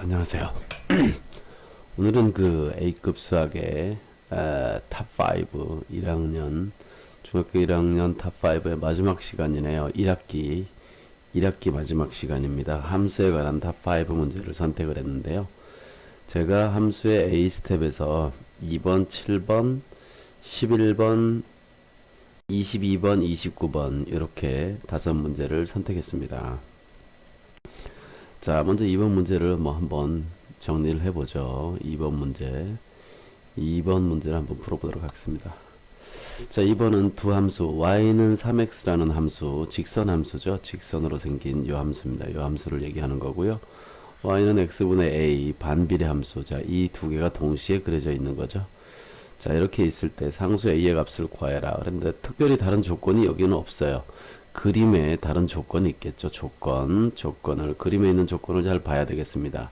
안녕하세요. 오늘은 그 A급 수학의 탑5 1학년 중학교 1학년 탑5의 마지막 시간이네요. 1학기 마지막 시간입니다. 함수에 관한 탑5 문제를 선택을 했는데요. 제가 함수의 A 스텝에서 2번, 7번, 11번, 22번, 29번 이렇게 5문제를 선택했습니다. 자, 먼저 2번 문제를 한번 정리를 해보죠. 2번 문제를 한번 풀어보도록 하겠습니다. 자, 2번은 두 함수, y는 3x라는 함수, 직선 함수죠. 직선으로 생긴 이 함수입니다. 이 함수를 얘기하는 거고요. y는 x분의 a, 반비례 함수. 자, 이 두 개가 동시에 그려져 있는 거죠. 자, 이렇게 있을 때 상수 a의 값을 구하여라. 그런데 특별히 다른 조건이 여기는 없어요. 그림에 다른 조건이 있겠죠. 그림에 있는 조건을 잘 봐야 되겠습니다.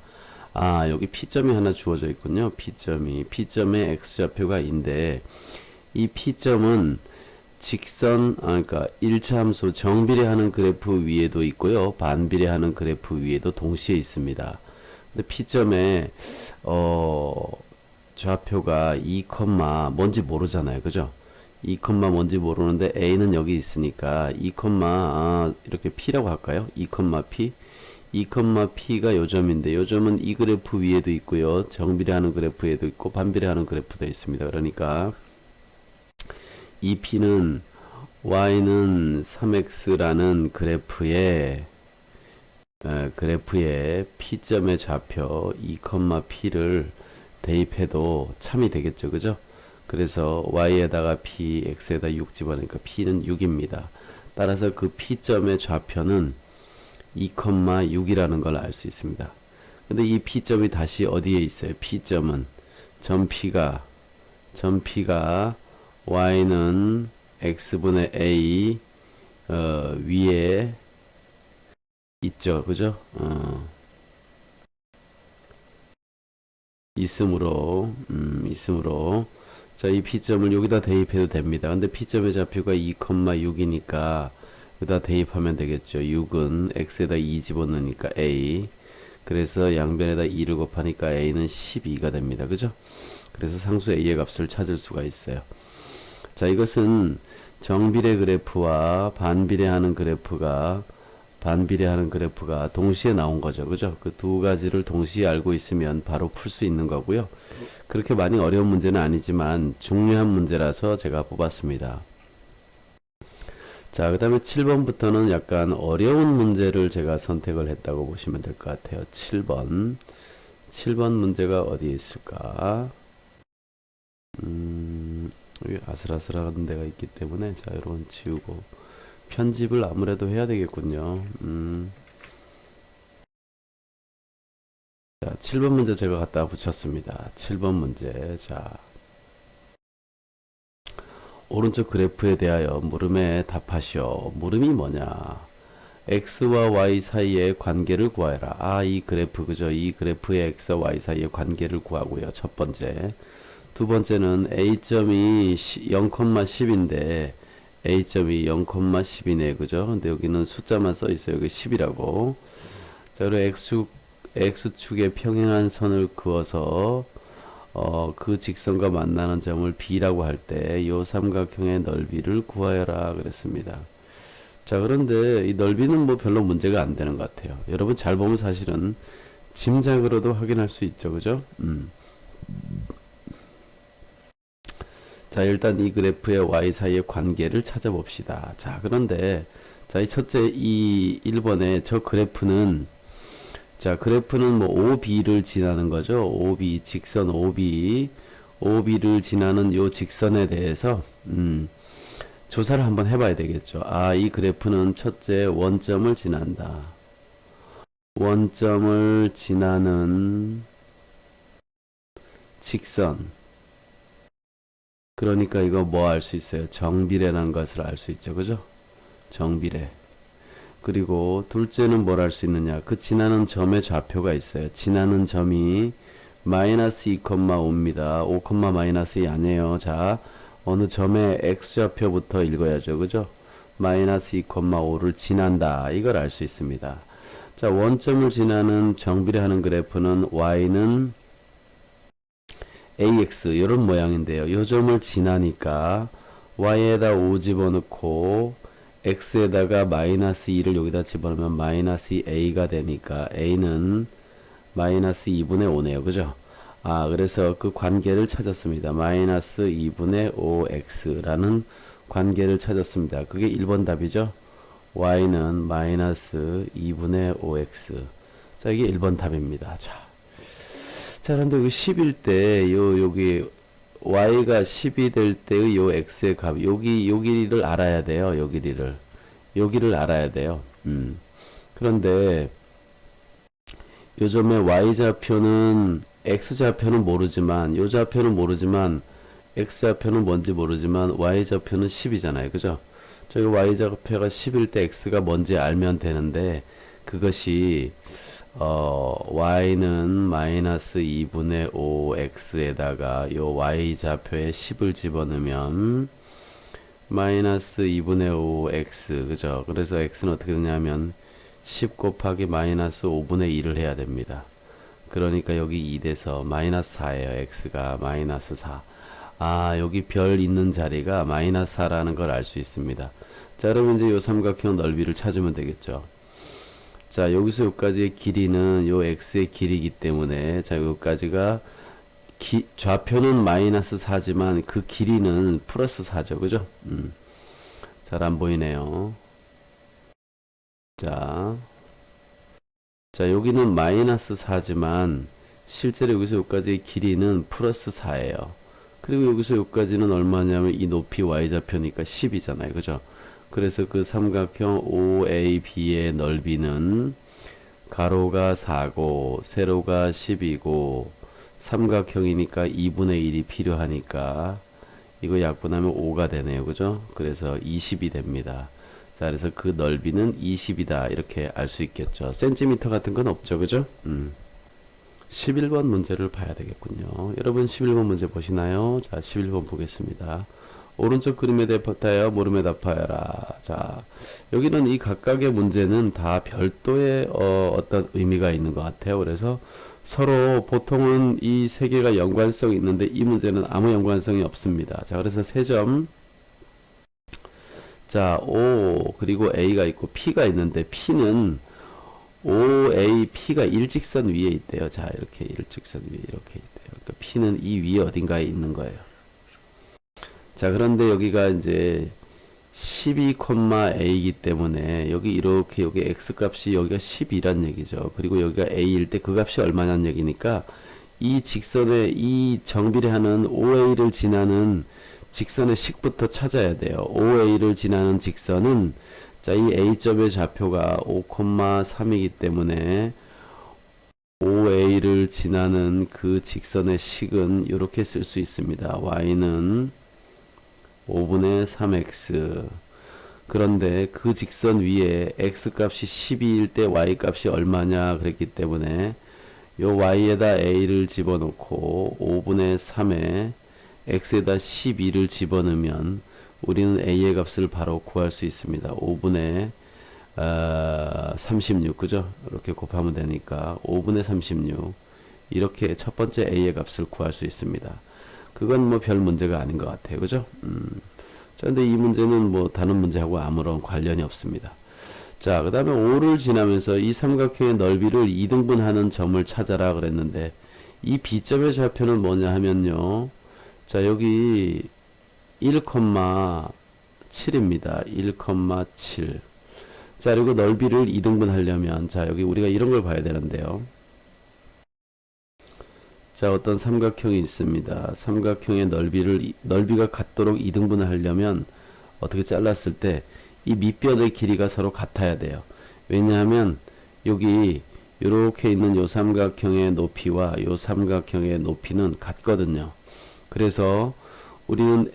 아, 여기 P점이 하나 주어져 있군요. P점에 X좌표가 있는데, 이 P점은 그러니까 1차 함수 정비례하는 그래프 위에도 있고요. 반비례하는 그래프 위에도 동시에 있습니다. 근데 P점에, 좌표가 2, 뭔지 모르잖아요. 그죠? 2, 뭔지 모르는데 A는 여기 있으니까 2, 이렇게 P라고 할까요? 2, P. 2, P가 요점인데 요점은 이 그래프 위에도 있고요. 정비례하는 그래프에도 있고 반비례하는 그래프도 있습니다. 그러니까 이 P는 Y는 3X라는 그래프에 P점의 좌표 2, P를 대입해도 참이 되겠죠. 그죠? 그래서 y에다가 p, x에다 6 집어넣으니까 p는 6입니다. 따라서 그 p점의 좌표는 2, 6이라는 걸 알 수 있습니다. 근데 이 p점이 다시 어디에 있어요? p점은 점 p가 y는 x분의 a 위에 있죠. 그죠? 있으므로 자, 이 P점을 여기다 대입해도 됩니다. 근데 P점의 좌표가 2, 6이니까 여기다 대입하면 되겠죠. 6은 X에다 2 집어넣으니까 A. 그래서 양변에다 2를 곱하니까 A는 12가 됩니다. 그죠? 그래서 상수 A의 값을 찾을 수가 있어요. 자, 이것은 정비례 그래프와 반비례하는 그래프가 동시에 나온 거죠. 그죠? 그 두 가지를 동시에 알고 있으면 바로 풀 수 있는 거고요. 그렇게 많이 어려운 문제는 아니지만 중요한 문제라서 제가 뽑았습니다. 자, 그 다음에 7번부터는 약간 어려운 문제를 제가 선택을 했다고 보시면 될 것 같아요. 7번 문제가 어디에 있을까? 여기 아슬아슬한 데가 있기 때문에 자, 여러분 지우고 편집을 아무래도 해야 되겠군요. 자, 7번 문제 제가 갖다 붙였습니다. 7번 문제. 자, 오른쪽 그래프에 대하여 물음에 답하시오. 물음이 뭐냐? x와 y 사이의 관계를 구하여라. 아, 이 그래프, 그죠? 이 그래프의 x와 y 사이의 관계를 구하고요. 첫 번째. 두 번째는 a점이 0,10인데 a점이 0,10이네. 그죠? 근데 여기는 숫자만 써 있어요. 여기 10이라고. 자, 그리고 x축에 평행한 선을 그어서 그 직선과 만나는 점을 B라고 할 때 이 삼각형의 넓이를 구하여라 그랬습니다. 자, 그런데 이 넓이는 뭐 별로 문제가 안 되는 것 같아요. 여러분 잘 보면 사실은 짐작으로도 확인할 수 있죠. 그죠? 자, 일단 이 그래프의 y 사이의 관계를 찾아봅시다. 자, 그런데 자, 이 첫째 이 1번의 저 그래프는 뭐 OB를 지나는 거죠. OB, 직선 OB를 지나는 요 직선에 대해서 조사를 한번 해봐야 되겠죠. 아, 이 그래프는 첫째 원점을 지난다. 원점을 지나는 직선. 그러니까 이거 뭐 알 수 있어요? 정비례라는 것을 알 수 있죠. 그죠? 정비례. 그리고 둘째는 뭘 알 수 있느냐? 그 지나는 점의 좌표가 있어요. 지나는 점이 마이너스 2,5입니다. 5, 마이너스 아니에요. 자, 어느 점의 x좌표부터 읽어야죠. 그죠? 마이너스 2,5를 지난다. 이걸 알 수 있습니다. 자, 원점을 지나는 정비례하는 그래프는 y는 ax 이런 모양인데요. 요 점을 지나니까 y에다 5 집어넣고 x에다가 마이너스 2를 여기다 집어넣으면 마이너스 2a가 되니까 a는 마이너스 2분의 5네요. 그죠? 아, 그래서 그 관계를 찾았습니다. 마이너스 2분의 5x라는 관계를 찾았습니다. 그게 1번 답이죠. y는 마이너스 2분의 5x. 자, 이게 1번 답입니다. 자, 그런데 여기 10일 때, 여기, y가 10이 될 때의 요 x의 값, 여기를 알아야 돼요. 여기를 알아야 돼요. 그런데, 요점에 y좌표는, x좌표는 모르지만, 요 좌표는 모르지만, x좌표는 뭔지 모르지만, y좌표는 10이잖아요. 그죠? 저기 y좌표가 10일 때 x가 뭔지 알면 되는데, 그것이, y는 마이너스 2분의 5x에다가 요 y좌표에 10을 집어넣으면 마이너스 2분의 5x 그죠? 그래서 x는 어떻게 되냐면 10 곱하기 마이너스 5분의 2를 해야 됩니다. 그러니까 여기 2 돼서 마이너스 4예요. x가 마이너스 4. 아, 여기 별 있는 자리가 마이너스 4라는 걸 알 수 있습니다. 자, 그러면 이제 요 삼각형 넓이를 찾으면 되겠죠. 자, 여기서 여기까지의 길이는 요 x의 길이기 때문에 자, 여기까지가 좌표는 마이너스 4지만 그 길이는 플러스 4죠. 그죠? 잘 안 보이네요. 자, 여기는 마이너스 4지만 실제로 여기서 여기까지의 길이는 플러스 4예요. 그리고 여기서 여기까지는 얼마냐면 이 높이 y좌표니까 10이잖아요. 그죠? 그래서 그 삼각형 OAB의 넓이는 가로가 4고 세로가 10이고 삼각형이니까 2분의 1이 필요하니까 이거 약분하면 5가 되네요. 그죠? 그래서 20이 됩니다. 자, 그래서 그 넓이는 20이다. 이렇게 알 수 있겠죠. 센티미터 같은 건 없죠. 그죠? 11번 문제를 봐야 되겠군요. 여러분 11번 문제 보시나요? 자, 11번 보겠습니다. 오른쪽 그림에 답하여 물음에 답하여라. 자, 여기는 이 각각의 문제는 다 별도의 어떤 의미가 있는 것 같아요. 그래서 서로 보통은 이 세 개가 연관성이 있는데 이 문제는 아무 연관성이 없습니다. 자, 그래서 세 점. 자, O 그리고 A가 있고 P가 있는데 P는 OA, P가 일직선 위에 있대요. 자, 이렇게 일직선 위에 이렇게 있대요. 그러니까 P는 이 위에 어딘가에 있는 거예요. 자, 그런데 여기가 이제 12,a이기 때문에 여기 이렇게 여기 x 값이 여기가 10이란 얘기죠. 그리고 여기가 a일 때 그 값이 얼마냐는 얘기니까 이 직선의 이 정비례하는 OA를 지나는 직선의 식부터 찾아야 돼요. OA를 지나는 직선은 자, 이 A점의 좌표가 5,3이기 때문에 OA를 지나는 그 직선의 식은 이렇게 쓸 수 있습니다. y는 5분의 3x. 그런데 그 직선 위에 x 값이 12일 때 y 값이 얼마냐 그랬기 때문에 요 y에다 a를 집어넣고 5분의 3에 x에다 12를 집어넣으면 우리는 a의 값을 바로 구할 수 있습니다. 5분의 36 그죠? 이렇게 곱하면 되니까 5분의 36 이렇게 첫 번째 a의 값을 구할 수 있습니다. 그건 뭐 별 문제가 아닌 것 같아요. 그죠? 자, 근데 이 문제는 뭐 다른 문제하고 아무런 관련이 없습니다. 자, 그 다음에 5를 지나면서 이 삼각형의 넓이를 2등분하는 점을 찾아라 그랬는데 이 B점의 좌표는 뭐냐 하면요. 자, 여기 1,7입니다. 1,7. 자, 그리고 넓이를 2등분 하려면 자, 여기 우리가 이런 걸 봐야 되는데요. 자, 어떤 삼각형이 있습니다. 삼각형의 넓이가 같도록 2등분을 하려면 어떻게 잘랐을 때 이 밑변의 길이가 서로 같아야 돼요. 왜냐하면 여기 이렇게 있는 요 삼각형의 높이와 요 삼각형의 높이는 같거든요. 그래서 우리는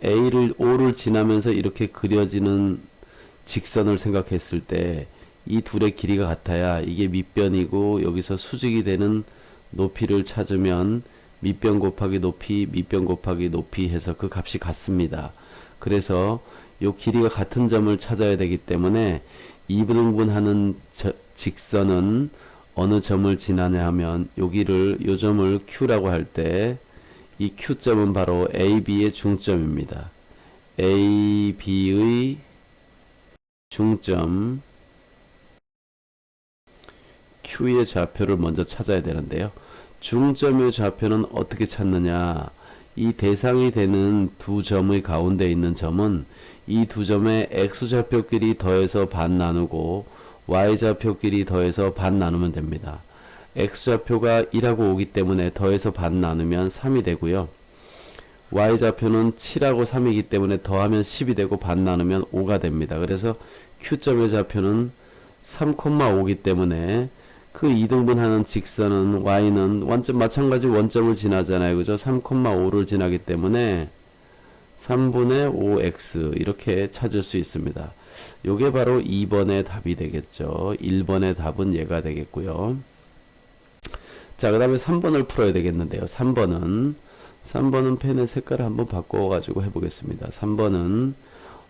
O를 지나면서 이렇게 그려지는 직선을 생각했을 때 이 둘의 길이가 같아야 이게 밑변이고 여기서 수직이 되는 높이를 찾으면 밑변 곱하기 높이, 밑변 곱하기 높이 해서 그 값이 같습니다. 그래서 요 길이가 같은 점을 찾아야 되기 때문에 2등분하는 직선은 어느 점을 지나냐 하면 여기를 요 점을 Q라고 할 때 이 Q점은 바로 AB의 중점입니다. AB의 중점 Q의 좌표를 먼저 찾아야 되는데요. 중점의 좌표는 어떻게 찾느냐? 이 대상이 되는 두 점의 가운데 있는 점은 이 두 점의 X좌표끼리 더해서 반 나누고 Y좌표끼리 더해서 반 나누면 됩니다. X좌표가 1하고 5기 때문에 더해서 반 나누면 3이 되고요. Y좌표는 7하고 3이기 때문에 더하면 10이 되고 반 나누면 5가 됩니다. 그래서 Q점의 좌표는 3,5기 때문에 그 2등분하는 직선은 Y는 원점 마찬가지 원점을 지나잖아요. 그죠? 3,5를 지나기 때문에 3분의 5x 이렇게 찾을 수 있습니다. 요게 바로 2번의 답이 되겠죠. 1번의 답은 얘가 되겠고요. 자, 그 다음에 3번을 풀어야 되겠는데요. 3번은 펜의 색깔을 한번 바꿔가지고 해보겠습니다. 3번은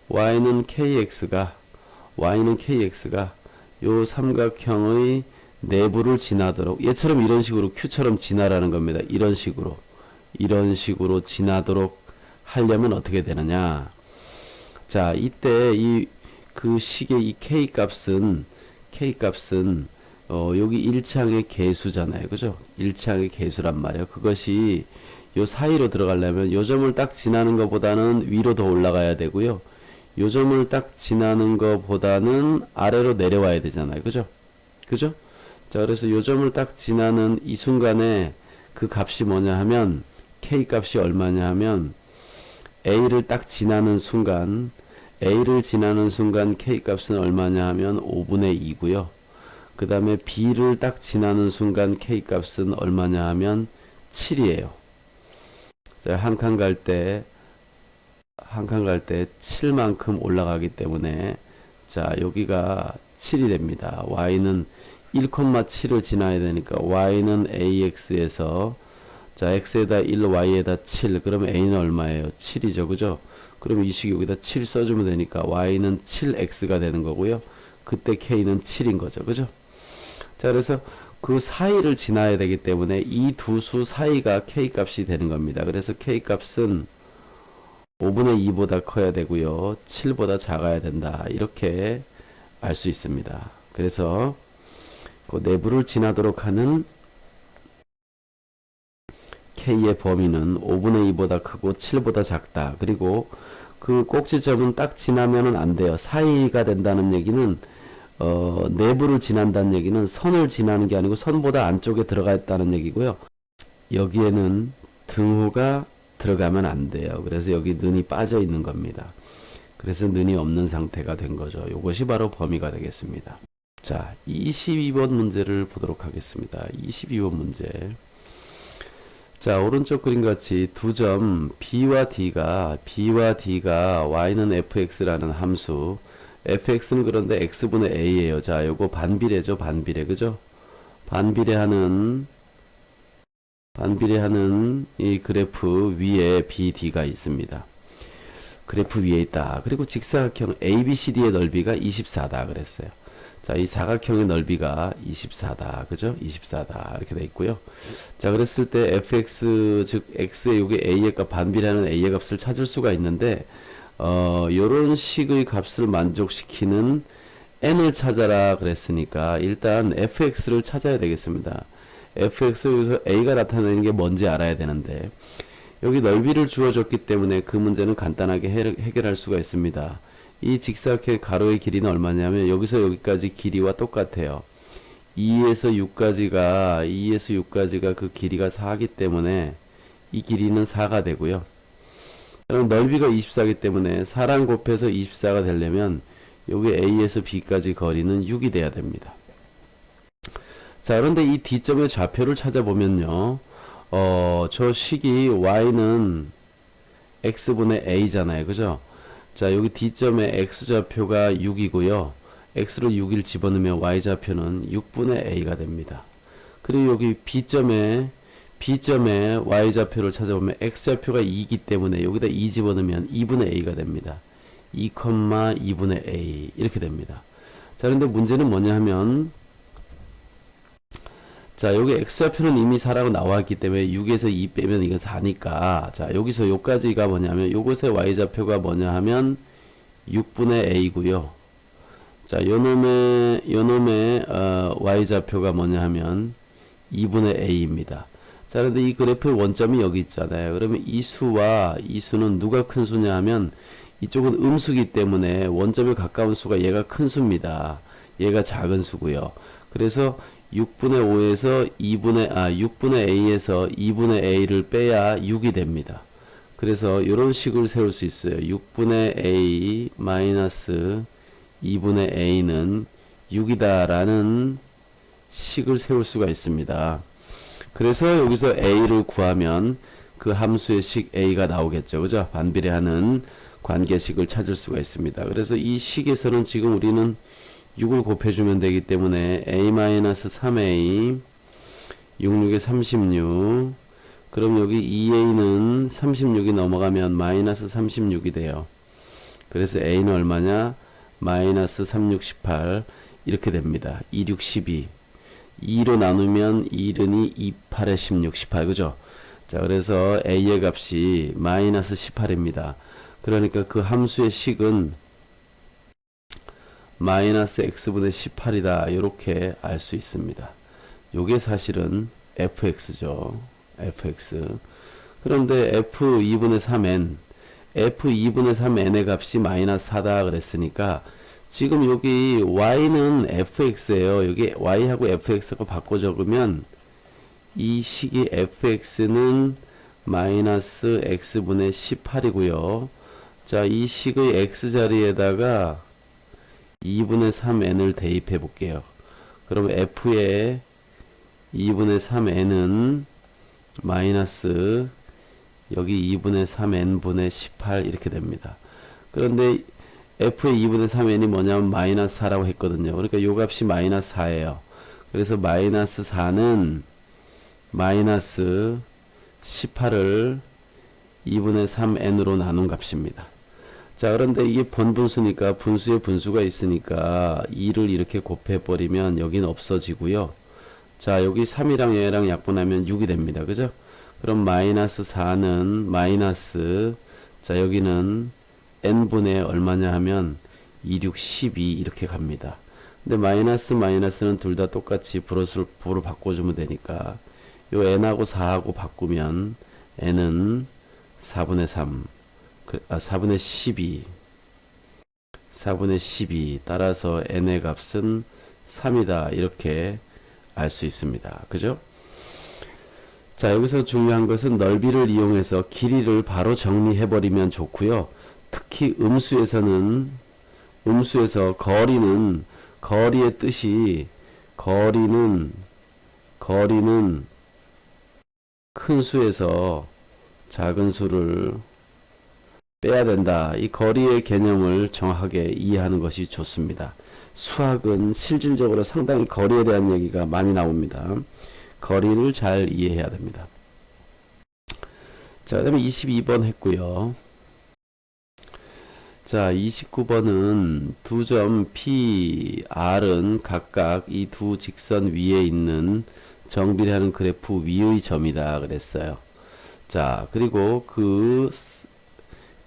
y는 kx가 요 삼각형의 내부를 지나도록, 얘처럼 이런 식으로 Q처럼 지나라는 겁니다. 이런 식으로 지나도록 하려면 어떻게 되느냐. 자, 이때 그 식의 이 K값은 여기 1창의 개수잖아요. 그죠? 1창의 개수란 말이에요. 그것이 요 사이로 들어가려면 요 점을 딱 지나는 것보다는 위로 더 올라가야 되고요. 요 점을 딱 지나는 것보다는 아래로 내려와야 되잖아요. 그죠? 자, 그래서 요 점을 딱 지나는 이 순간에 그 값이 뭐냐 하면 K 값이 얼마냐 하면 A를 딱 지나는 순간 K 값은 얼마냐 하면 5분의 2고요. 그 다음에 B를 딱 지나는 순간 K 값은 얼마냐 하면 7이에요. 자, 한 칸 갈 때 7만큼 올라가기 때문에 자, 여기가 7이 됩니다. Y는 1,7을 지나야 되니까 Y는 AX에서 자, X에다 1, Y에다 7. 그러면 A는 얼마예요? 7이죠. 그죠? 그럼 이 식이 여기다 7 써주면 되니까 Y는 7X가 되는 거고요. 그때 K는 7인 거죠. 그죠? 자, 그래서 그 사이를 지나야 되기 때문에 이 두 수 사이가 K 값이 되는 겁니다. 그래서 K 값은 5분의 2보다 커야 되고요. 7보다 작아야 된다. 이렇게 알 수 있습니다. 그래서 그 내부를 지나도록 하는 K의 범위는 5분의 2보다 크고 7보다 작다. 그리고 그 꼭지점은 딱 지나면은 안 돼요. 사이가 된다는 얘기는 내부를 지난다는 얘기는 선을 지나는 게 아니고 선보다 안쪽에 들어가 있다는 얘기고요. 여기에는 등호가 들어가면 안 돼요. 그래서 여기 는이 빠져 있는 겁니다. 그래서 는이 없는 상태가 된 거죠. 이것이 바로 범위가 되겠습니다. 자, 22번 문제를 보도록 하겠습니다. 22번 문제. 자, 오른쪽 그림 같이 두 점 B와 D가 Y는 fx라는 함수, fx는 그런데 x분의 a예요. 자, 요거 반비례죠. 반비례. 그죠? 반비례하는 이 그래프 위에 BD가 있습니다. 그래프 위에 있다. 그리고 직사각형 ABCD의 넓이가 24다 그랬어요. 자, 이 사각형의 넓이가 24다. 그죠? 24다. 이렇게 돼 있고요. 자, 그랬을 때 fx, 즉 x의 요게 a의 값, 반비례하는 a의 값을 찾을 수가 있는데 요런 식의 값을 만족시키는 n을 찾아라 그랬으니까 일단 fx를 찾아야 되겠습니다. fx에서 a가 나타내는 게 뭔지 알아야 되는데 여기 넓이를 주어졌기 때문에 그 문제는 간단하게 해결할 수가 있습니다. 이 직사각형 가로의 길이는 얼마냐면 여기서 여기까지 길이와 똑같아요. 2에서 6까지가 그 길이가 4이기 때문에 이 길이는 4가 되고요. 그럼 넓이가 24이기 때문에 4랑 곱해서 24가 되려면 여기 A에서 B까지 거리는 6이 돼야 됩니다. 자, 그런데 이 D점의 좌표를 찾아보면요. 저 식이 Y는 X분의 A잖아요. 그죠? 자, 여기 D점의 X좌표가 6이고요. X로 6을 집어넣으면 Y좌표는 6분의 A가 됩니다. 그리고 여기 B점의 B점에 Y좌표를 찾아보면 X좌표가 2이기 때문에 여기다 2 집어넣으면 2분의 A가 됩니다. 2, 2분의 A 이렇게 됩니다. 자, 그런데 문제는 뭐냐 하면 자, 여기 X좌표는 이미 4라고 나와있기 때문에 6에서 2 빼면 이건 4니까 자, 여기서 요까지가 뭐냐면 요것의 Y좌표가 뭐냐 하면 6분의 A고요. 자, 요놈의 Y좌표가 뭐냐 하면 2분의 A입니다. 자, 그런데 이 그래프의 원점이 여기 있잖아요. 그러면 이 수와 이 수는 누가 큰 수냐 하면 이쪽은 음수기 때문에 원점에 가까운 수가 얘가 큰 수입니다. 얘가 작은 수고요. 그래서 6분의 5에서 6분의 A에서 2분의 A를 빼야 6이 됩니다. 그래서 이런 식을 세울 수 있어요. 6분의 A 마이너스 2분의 A는 6이다 라는 식을 세울 수가 있습니다. 그래서 여기서 A를 구하면 그 함수의 식 A가 나오겠죠. 그죠? 반비례하는 관계식을 찾을 수가 있습니다. 그래서 이 식에서는 지금 우리는 6을 곱해주면 되기 때문에 A-3A 66에 36 그럼 여기 2A는 36이 넘어가면 마이너스 36이 돼요. 그래서 A는 얼마냐? 마이너스 3618 이렇게 됩니다. 26, 12 2로 나누면 2른이 28에 16, 18 그죠? 자, 그래서 A의 값이 마이너스 18입니다. 그러니까 그 함수의 식은 마이너스 x분의 18이다 이렇게 알 수 있습니다. 요게 사실은 fx죠. fx. 그런데 f2분의 3n f2분의 3n의 값이 마이너스 4다 그랬으니까 지금 여기 y는 fx예요. 여기 y하고 fx하고 바꿔 적으면 이 식이 fx는 마이너스 x분의 18이고요. 자, 이 식의 x자리에다가 2분의 3n을 대입해 볼게요. 그럼 f의 2분의 3n은 마이너스 여기 2분의 3n분의 18 이렇게 됩니다. 그런데 f의 2분의 3n이 뭐냐면 마이너스 4라고 했거든요. 그러니까 요 값이 마이너스 4예요. 그래서 마이너스 4는 마이너스 18을 2분의 3n으로 나눈 값입니다. 자, 그런데 이게 번분수니까 분수에 분수가 있으니까 2를 이렇게 곱해버리면 여기는 없어지고요. 자, 여기 3이랑 얘랑 약분하면 6이 됩니다. 그죠? 그럼 마이너스 4는 마이너스 자, 여기는 n분의 얼마냐 하면 2, 6, 12 이렇게 갑니다. 근데 마이너스는 둘 다 똑같이 부로 바꿔주면 되니까 요 n하고 4하고 바꾸면 n은 4분의 3 4분의 12 4분의 12 따라서 n의 값은 3이다 이렇게 알 수 있습니다. 그죠? 자, 여기서 중요한 것은 넓이를 이용해서 길이를 바로 정리해 버리면 좋고요. 특히 음수에서 거리의 뜻이 거리는 큰 수에서 작은 수를 빼야 된다. 이 거리의 개념을 정확하게 이해하는 것이 좋습니다. 수학은 실질적으로 상당히 거리에 대한 얘기가 많이 나옵니다. 거리를 잘 이해해야 됩니다. 자, 그 다음에 22번 했고요. 자, 29번은 두 점 P, R은 각각 이 두 직선 위에 있는 정비례하는 그래프 위의 점이다 그랬어요. 자, 그리고 그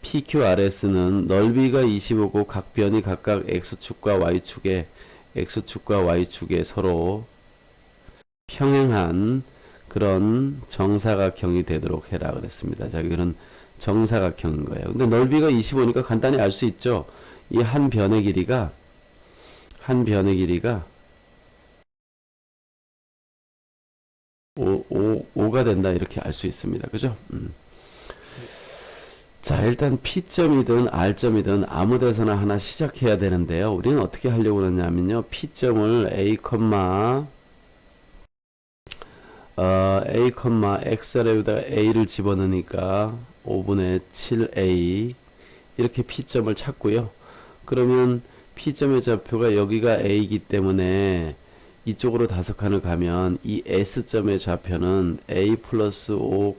PQRS는 넓이가 25고 각 변이 각각 X축과 Y축에 서로 평행한 그런 정사각형이 되도록 해라 그랬습니다. 자, 여기는 정사각형인 거예요. 근데 넓이가 25니까 간단히 알 수 있죠. 이 한 변의 길이가 5가 된다 이렇게 알 수 있습니다. 그죠? 자, 일단 P점이든 R점이든 아무 데서나 하나 시작해야 되는데요. 우리는 어떻게 하려고 그러냐면요. P점을 X자리에다가 A를 집어넣으니까 5분의 7A 이렇게 P점을 찾고요. 그러면 P점의 좌표가 여기가 A이기 때문에 이쪽으로 5칸을 가면 이 S점의 좌표는 A 플러스 5,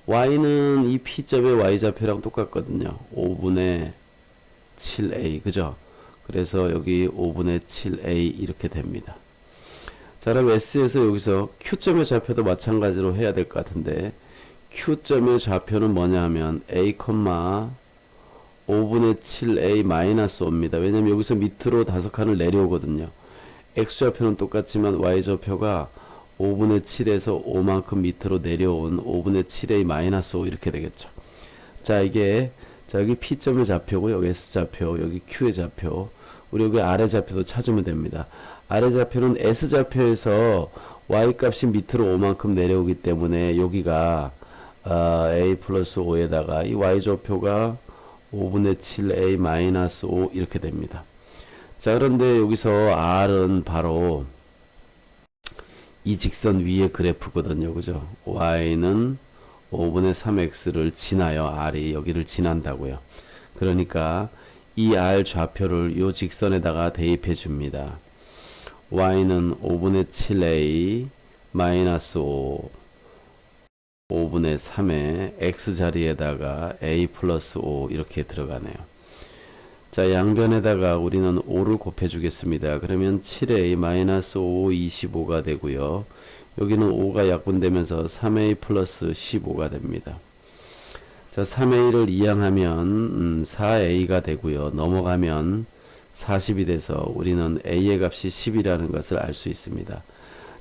Y는 이 P점의 Y좌표랑 똑같거든요. 5분의 7A, 그죠? 그래서 여기 5분의 7A 이렇게 됩니다. 자, 그럼 S에서 여기서 Q점의 좌표도 마찬가지로 해야 될 것 같은데, Q점의 좌표는 뭐냐 하면 A, 5분의 7A 마이너스 5입니다. 왜냐면 여기서 밑으로 5칸을 내려오거든요. X좌표는 똑같지만 Y좌표가 5분의 7에서 5만큼 밑으로 내려온 5분의 7A 마이너스 5 이렇게 되겠죠. 자, 이게, 자, 여기 P점의 좌표고, 여기 S좌표, 여기 Q의 좌표, 우리 여기 아래 좌표도 찾으면 됩니다. 아래 좌표는 S좌표에서 Y 값이 밑으로 5만큼 내려오기 때문에 여기가 A 플러스 5에다가 이 Y좌표가 5분의 7A 마이너스 5 이렇게 됩니다. 자, 그런데 여기서 R은 바로 이 직선 위의 그래프거든요. 그죠? Y는 5분의 3X를 지나요. R이 여기를 지난다고요. 그러니까 이 R 좌표를 이 직선에다가 대입해 줍니다. Y는 5분의 7A 마이너스 5 5분의 3에 X 자리에다가 A 플러스 5 이렇게 들어가네요. 자, 양변에다가 우리는 5를 곱해 주겠습니다. 그러면 7A 마이너스 5 25가 되고요. 여기는 5가 약분되면서 3A 플러스 15가 됩니다. 자, 3A를 이항하면 4A가 되고요. 넘어가면 40이 돼서 우리는 A의 값이 10이라는 것을 알 수 있습니다.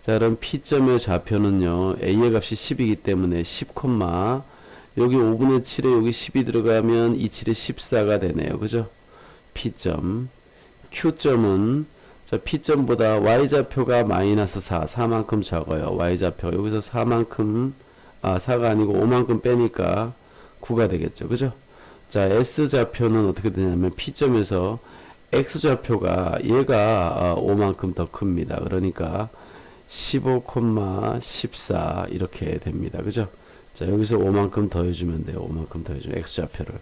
자, 그럼 P점의 좌표는요, A의 값이 10이기 때문에 10, 여기 5분의 7에 여기 10이 들어가면 이 7에 14가 되네요. 그죠? P점. Q점은, 자, P점보다 Y좌표가 마이너스 4만큼 적어요. Y좌표. 여기서 4만큼, 4가 아니고 5만큼 빼니까 9가 되겠죠. 그죠? 자, S좌표는 어떻게 되냐면 P점에서 X좌표가 얘가 5만큼 더 큽니다. 그러니까 15, 14 이렇게 됩니다. 그죠? 자, 여기서 5만큼 더해주면 돼요. 5만큼 더해주면 X좌표를.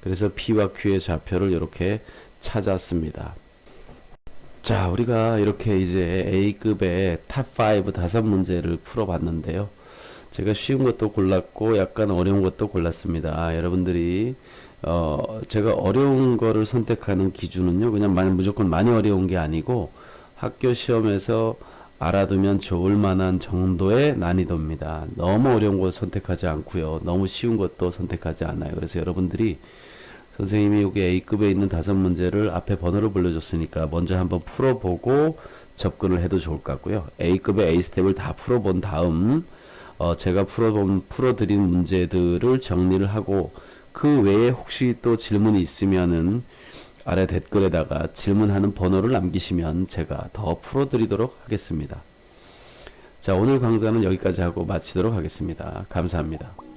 그래서 P와 Q의 좌표를 이렇게 찾았습니다. 자, 우리가 이렇게 이제 A급의 탑5 5문제를 풀어봤는데요. 제가 쉬운 것도 골랐고 약간 어려운 것도 골랐습니다. 여러분들이 제가 어려운 거를 선택하는 기준은요, 그냥 무조건 많이 어려운 게 아니고 학교 시험에서 알아두면 좋을 만한 정도의 난이도입니다. 너무 어려운 거 선택하지 않고요, 너무 쉬운 것도 선택하지 않아요. 그래서 여러분들이 선생님이 여기 A급에 있는 5문제를 앞에 번호를 불러줬으니까 먼저 한번 풀어보고 접근을 해도 좋을 것 같고요. A급의 A스텝을 다 풀어본 다음 제가 풀어드린 문제들을 정리를 하고 그 외에 혹시 또 질문이 있으면은 아래 댓글에다가 질문하는 번호를 남기시면 제가 더 풀어드리도록 하겠습니다. 자, 오늘 강좌는 여기까지 하고 마치도록 하겠습니다. 감사합니다.